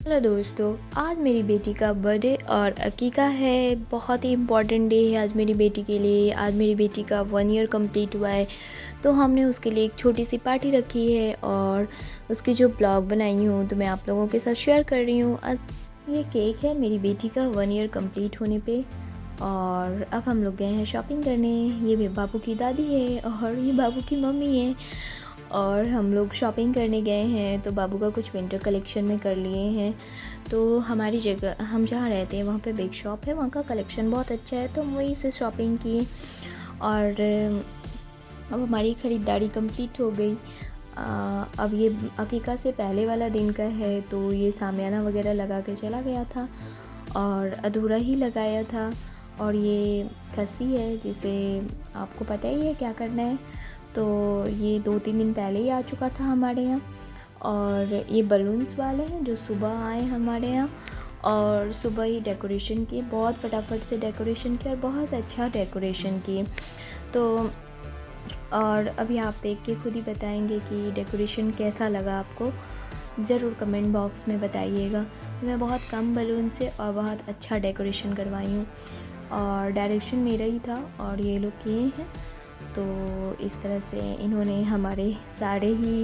Hello दोस्तों, आज मेरी बेटी का बर्थडे और अकीका है। बहुत ही इम्पॉर्टेंट डे है आज मेरी बेटी के लिए। आज मेरी बेटी का 1 ईयर कंप्लीट हुआ है, तो हमने उसके लिए एक छोटी सी पार्टी रखी है और उसकी जो ब्लॉग बनाई हूँ तो मैं आप लोगों के साथ शेयर कर रही हूँ। ये केक है मेरी बेटी का 1 ईयर कंप्लीट होने पे। और अब हम लोग गए हैं शॉपिंग करने। ये मेरे बाबू की दादी है और ये बाबू की मम्मी है। और हम लोग शॉपिंग करने गए हैं तो बाबू का कुछ विंटर कलेक्शन में कर लिए हैं। तो हमारी जगह हम जहाँ रहते हैं वहाँ पे बिग शॉप है, वहाँ का कलेक्शन बहुत अच्छा है, तो हम वहीं से शॉपिंग की। और अब हमारी ख़रीदारी कंप्लीट हो गई। अब ये अकीका से पहले वाला दिन का है, तो ये सामियाना वगैरह लगा के चला गया था और अधूरा ही लगाया था। और ये खस्सी है जिसे आपको पता ही है क्या करना है, तो ये 2-3 दिन पहले ही आ चुका था हमारे यहाँ। और ये बलून्स वाले हैं जो सुबह आए हमारे यहाँ, और सुबह ही डेकोरेशन किए, बहुत फटाफट से डेकोरेशन किया और बहुत अच्छा डेकोरेशन किए। तो और अभी आप देख के खुद ही बताएंगे कि डेकोरेशन कैसा लगा आपको, ज़रूर कमेंट बॉक्स में बताइएगा। मैं बहुत कम बलून से और बहुत अच्छा डेकोरेशन करवाई हूँ और डायरेक्शन मेरा ही था और ये लोग किए हैं। तो इस तरह से इन्होंने हमारे सारे ही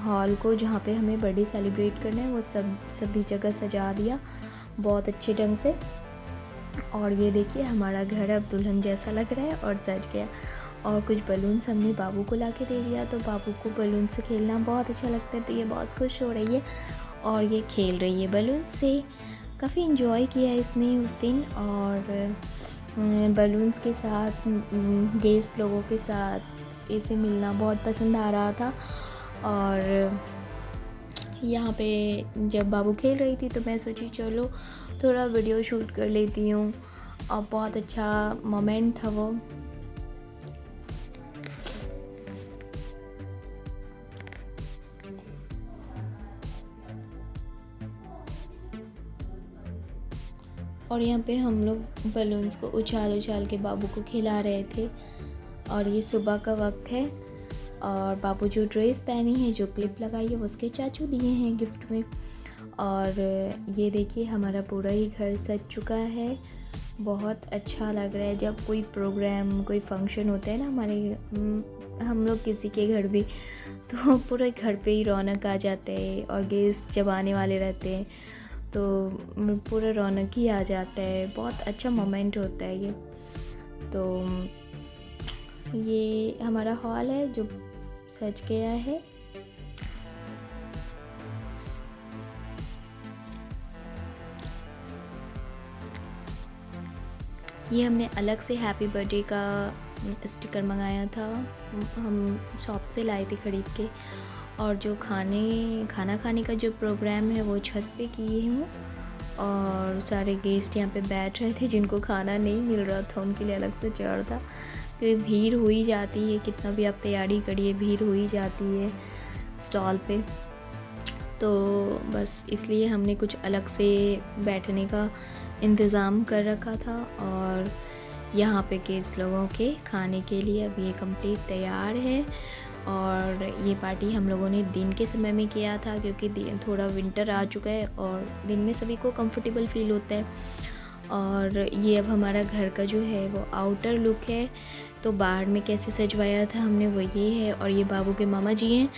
हॉल को, जहाँ पे हमें बर्थडे सेलिब्रेट करना है, वो सभी जगह सजा दिया बहुत अच्छे ढंग से। और ये देखिए हमारा घर अब दुल्हन जैसा लग रहा है और सज गया। और कुछ बलून्स हमने बाबू को ला के दे दिया, तो बाबू को बलून से खेलना बहुत अच्छा लगता है, तो ये बहुत खुश हो रही है और ये खेल रही है बलून से। काफ़ी इन्जॉय किया इसने उस दिन, और बलून्स के साथ गेस्ट लोगों के साथ इसे मिलना बहुत पसंद आ रहा था। और यहाँ पे जब बाबू खेल रही थी तो मैं सोची चलो थोड़ा वीडियो शूट कर लेती हूँ, और बहुत अच्छा मोमेंट था वो। और यहाँ पे हम लोग बलून्स को उछाल उछाल के बाबू को खिला रहे थे। और ये सुबह का वक्त है और बाबू जो ड्रेस पहनी है, जो क्लिप लगाई है, वो उसके चाचू दिए हैं गिफ्ट में। और ये देखिए हमारा पूरा ही घर सज चुका है। बहुत अच्छा लग रहा है जब कोई प्रोग्राम, कोई फंक्शन होता है ना हमारे, हम लोग किसी के घर भी, तो पूरे घर पे ही रौनक आ जाते हैं। और गेस्ट जब आने वाले रहते हैं तो पूरा रौनक ही आ जाता है। बहुत अच्छा मोमेंट होता है ये। तो ये हमारा हॉल है जो सज गया है। ये हमने अलग से हैप्पी बर्थडे का स्टिकर मंगाया था, हम शॉप से लाए थे ख़रीद के। और जो खाना खाने का जो प्रोग्राम है वो छत पे किए हूँ, और सारे गेस्ट यहाँ पे बैठ रहे थे जिनको खाना नहीं मिल रहा था, उनके लिए अलग से चेयर था। तो भीड़ हो ही जाती है, कितना भी आप तैयारी करिए भीड़ हो ही जाती है स्टॉल पे। तो बस इसलिए हमने कुछ अलग से बैठने का इंतज़ाम कर रखा था। और यहाँ पे गेस्ट लोगों के खाने के लिए अब ये कंप्लीट तैयार है। और ये पार्टी हम लोगों ने दिन के समय में किया था, क्योंकि थोड़ा विंटर आ चुका है और दिन में सभी को कंफर्टेबल फील होता है। और ये अब हमारा घर का जो है वो आउटर लुक है। तो बाहर में कैसे सजवाया था हमने वो ये है। और ये बाबू के मामा जी हैं,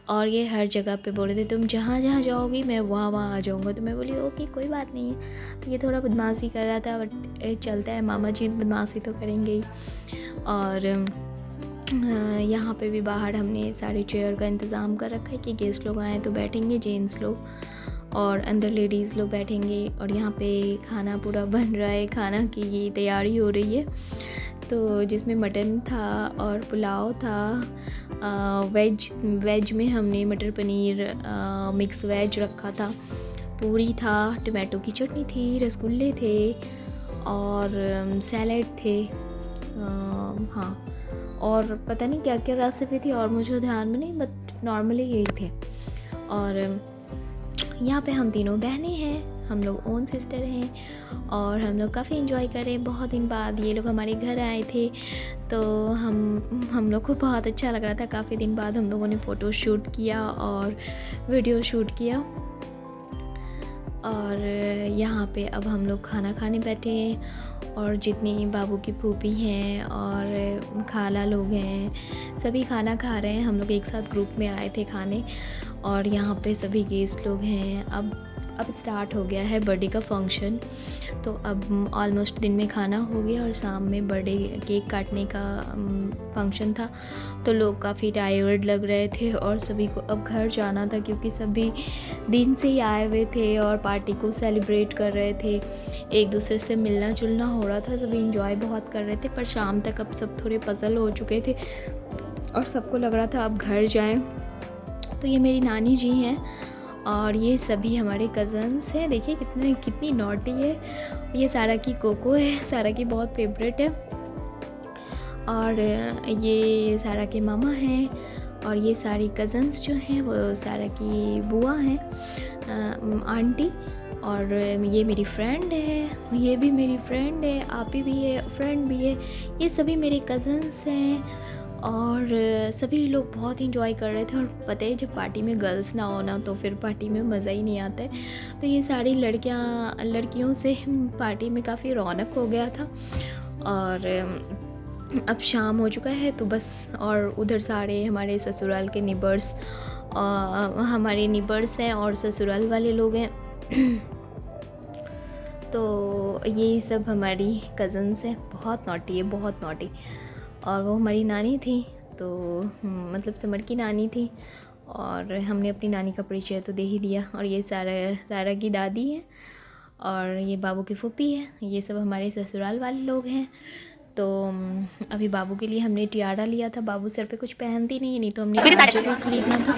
और ये हर जगह पे बोले थे तुम जहाँ जहाँ जाओगी मैं वहाँ वहाँ आ जाऊँगा। तो मैं बोली ओके कोई बात नहीं है। तो ये थोड़ा बदमाशी कर रहा था, बट चलता है, मामा जी बदमाशी तो करेंगे ही। और यहाँ पे भी बाहर हमने सारे चेयर का इंतज़ाम कर रखा है कि गेस्ट लोग आएँ तो बैठेंगे जेंट्स लोग, और अंदर लेडीज़ लोग बैठेंगे। और यहाँ पे खाना पूरा बन रहा है, खाना की ये तैयारी हो रही है। तो जिसमें मटन था और पुलाव था। वेज में हमने मटर पनीर मिक्स वेज रखा था, पूरी था, टमाटो की चटनी थी, रसगुल्ले थे और सैलेड थे। हाँ, और पता नहीं क्या क्या रेसिपी थी और मुझे ध्यान में नहीं, बट नॉर्मली यही थे। और यहाँ पे हम तीनों बहनें हैं, हम लोग ओन सिस्टर हैं, और हम लोग काफ़ी इन्जॉय कर रहे हैं। बहुत दिन बाद ये लोग हमारे घर आए थे, तो हम लोग को बहुत अच्छा लग रहा था। काफ़ी दिन बाद हम लोगों ने फ़ोटो शूट किया और वीडियो शूट किया। और यहाँ पे अब हम लोग खाना खाने बैठे हैं और जितनी बाबू की फूफी हैं और खाला लोग हैं सभी खाना खा रहे हैं। हम लोग एक साथ ग्रुप में आए थे खाने और यहाँ पे सभी गेस्ट लोग हैं। अब स्टार्ट हो गया है बर्थडे का फंक्शन। तो अब ऑलमोस्ट दिन में खाना हो गया और शाम में बर्थडे केक काटने का फंक्शन था। तो लोग काफ़ी टायर्ड लग रहे थे और सभी को अब घर जाना था क्योंकि सभी दिन से ही आए हुए थे और पार्टी को सेलिब्रेट कर रहे थे। एक दूसरे से मिलना जुलना हो रहा था, सभी इंजॉय बहुत कर रहे थे। पर शाम तक अब सब थोड़े पजल हो चुके थे और सबको लग रहा था अब घर जाएं। तो ये मेरी नानी जी हैं और ये सभी हमारे कज़न्स हैं। देखिए कितनी नॉटी है। ये सारा की कोको है, सारा की बहुत फेवरेट है। और ये सारा के मामा हैं और ये सारी कज़न्स जो हैं वो सारा की बुआ हैं, आंटी। और ये मेरी फ्रेंड है, ये भी मेरी फ्रेंड है, आपी भी है, फ्रेंड भी है। ये सभी मेरे कज़न्स हैं और सभी लोग बहुत इंजॉय कर रहे थे। और पता है जब पार्टी में गर्ल्स ना होना तो फिर पार्टी में मज़ा ही नहीं आता है। तो ये सारी लड़कियों से पार्टी में काफ़ी रौनक हो गया था। और अब शाम हो चुका है तो बस, और उधर सारे हमारे ससुराल के निबर्स हमारे निबर्स हैं और ससुराल वाले लोग हैं। तो ये सब हमारी कज़न्स हैं, बहुत नॉटी है, बहुत नॉटी। और वो हमारी नानी थी, तो मतलब समर की नानी थी और हमने अपनी नानी का परिचय तो दे ही दिया। और ये सारा की दादी है और ये बाबू की फूफी है। ये सब हमारे ससुराल वाले लोग हैं। तो अभी बाबू के लिए हमने टियारा लिया था। बाबू सर पे कुछ पहनती नहीं है, नहीं तो हमने काजल खरीदना था।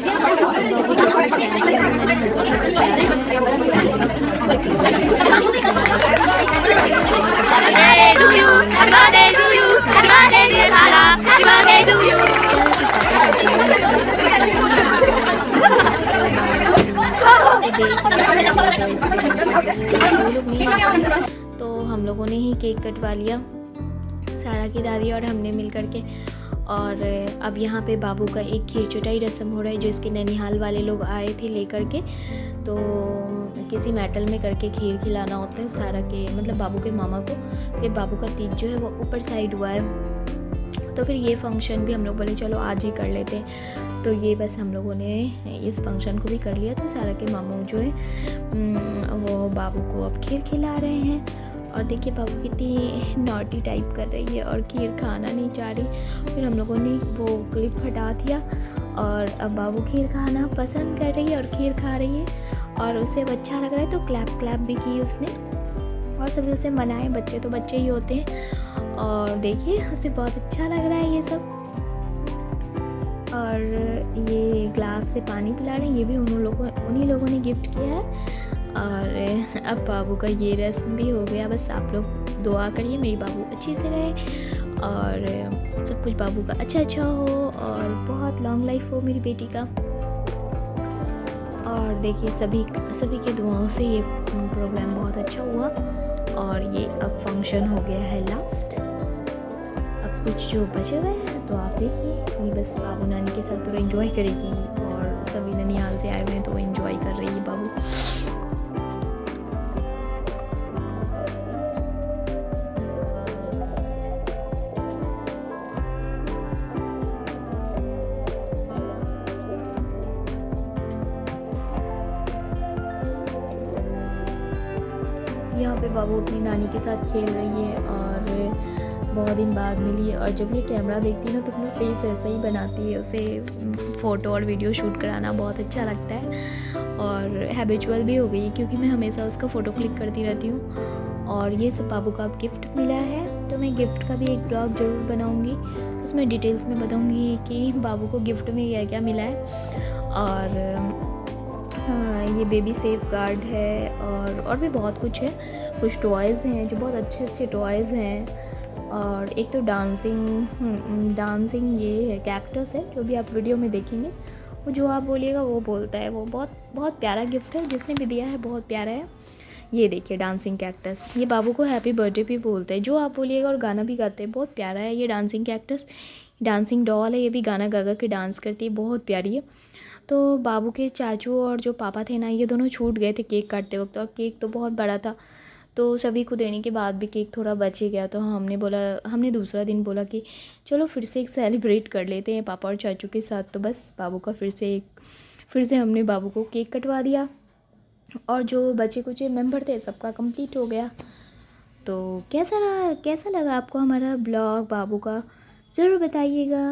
तो हम लोगों ने ही केक कटवा लिया, सारा की दादी और हमने मिल कर के। और अब यहाँ पे बाबू का एक खीर चटाई रस्म हो रहा है जो इसके ननिहाल वाले लोग आए थे लेकर के। तो किसी मेटल में करके खीर खिलाना होता है सारा के, मतलब बाबू के मामा को। फिर बाबू का तीज जो है वो ऊपर साइड हुआ है, तो फिर ये फंक्शन भी हम लोग बोले चलो आज ही कर लेते हैं। तो ये बस हम लोगों ने इस फंक्शन को भी कर लिया। तो सारा के मामा जो है वो बाबू को अब खीर खिला रहे हैं। और देखिए बाबू कितनी नॉटी टाइप कर रही है और खीर खाना नहीं चाह रही। फिर हम लोगों ने वो क्लिप हटा दिया और अब बाबू खीर खाना पसंद कर रही है और खीर खा रही है और उसे अब अच्छा लग रहा है। तो क्लैप भी की उसने और सभी उसे मनाए। बच्चे तो बच्चे ही होते हैं और देखिए उसे बहुत अच्छा लग रहा है ये सब। और ये ग्लास से पानी पिला रहे हैं, ये भी उन्हीं लोगों ने गिफ्ट किया है। और अब बाबू का ये रस्म भी हो गया। बस आप लोग दुआ करिए मेरी बाबू अच्छी से रहे और सब कुछ बाबू का अच्छा हो और बहुत लॉन्ग लाइफ हो मेरी बेटी का। और देखिए सभी के दुआओं से ये प्रोग्राम बहुत अच्छा हुआ। और ये अब फंक्शन हो गया है लास्ट। अब कुछ जो बचे हुए हैं तो आप देखिए, ये बस बाबू नानी के साथ थोड़ा एंजॉय करेगी और सभी ननिहाल से आए हुए हैं तो एंजॉय कर रही है बाबू। यहाँ पे बाबू अपनी नानी के साथ खेल रही है और बहुत दिन बाद मिली है। और जब ये कैमरा देखती है ना तो अपना फेस ऐसा ही बनाती है। उसे फ़ोटो और वीडियो शूट कराना बहुत अच्छा लगता है और हैबिचुअल भी हो गई है क्योंकि मैं हमेशा उसका फ़ोटो क्लिक करती रहती हूँ। और ये सब बाबू का अब गिफ्ट मिला है, तो मैं गिफ्ट का भी एक ब्लॉग ज़रूर बनाऊँगी। तो उसमें डिटेल्स में बताऊँगी कि बाबू को गिफ्ट में क्या क्या मिला है। और ये बेबी सेफ गार्ड है और भी बहुत कुछ है। कुछ टॉयज़ हैं जो बहुत अच्छे टॉयज़ हैं। और एक तो डांसिंग ये है कैक्टस है, जो भी आप वीडियो में देखेंगे वो जो आप बोलिएगा वो बोलता है। वो बहुत प्यारा गिफ्ट है, जिसने भी दिया है बहुत प्यारा है। ये देखिए डांसिंग कैक्टस, ये बाबू को हैप्पी बर्थडे भी बोलते हैं, जो आप बोलिएगा, और गाना भी गाते हैं। बहुत प्यारा है ये डांसिंग कैक्टस। डांसिंग डॉल है, ये भी गाना गा के डांस करती है, बहुत प्यारी है। तो बाबू के चाचू और जो पापा थे ना, ये दोनों छूट गए थे केक काटते वक्त, और केक तो बहुत बड़ा था। तो सभी को देने के बाद भी केक थोड़ा बच ही गया, तो हमने दूसरा दिन बोला कि चलो फिर से एक सेलिब्रेट कर लेते हैं पापा और चाचू के साथ। तो बस बाबू का फिर से हमने बाबू को केक कटवा दिया, और जो बचे कुचे मेंबर थे सबका कंप्लीट हो गया। तो कैसा लगा आपको हमारा ब्लॉग बाबू का, ज़रूर बताइएगा।